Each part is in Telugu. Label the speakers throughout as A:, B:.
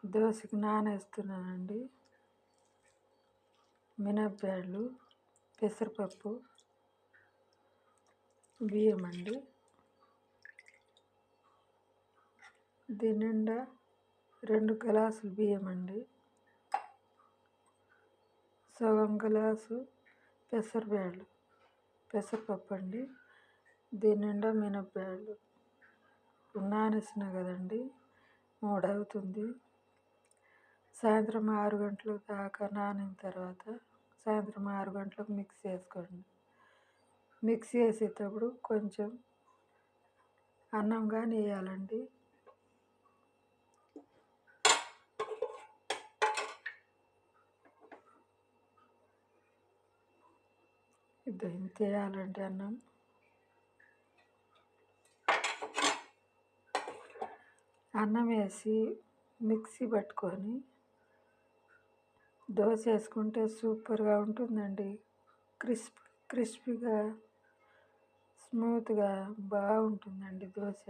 A: దోశకి నానేస్తున్నానండి. మినప్పాలు, పెసరపప్పు, బియ్యం అండి. దీని నిండా 2 గ్లాసులు బియ్యం అండి. సగం గ్లాసు పెసరపప్పు అండి. దీని నిండా మినప్పాలు నానేసిన కదండి, 3 అవుతుంది. సాయంత్రం 6 గంటల దాకా నానిన తర్వాత సాయంత్రం 6 గంటలకు మిక్స్ చేసుకోండి. మిక్స్ చేసేటప్పుడు కొంచెం అన్నం కానీ వేయాలండి. ఇంత వేయాలండి అన్నం. అన్నం వేసి మిక్సీ పట్టుకొని దోశ వేసుకుంటే సూపర్గా ఉంటుందండి. క్రిస్పీగా స్మూత్గా బాగుంటుందండి దోశ.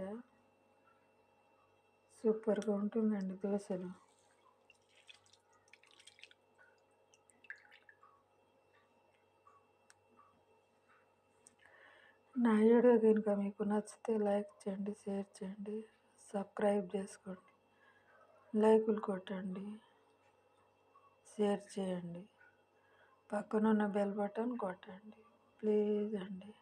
A: సూపర్గా ఉంటుందండి దోశలు. నా వీడియో కనుక మీకు నచ్చితే లైక్ చేయండి, షేర్ చేయండి, సబ్స్క్రైబ్ చేసుకోండి, లైకులు కొట్టండి, షేర్ చేయండి, పక్కనున్న బెల్ బటన్ కొట్టండి ప్లీజ్ అండి.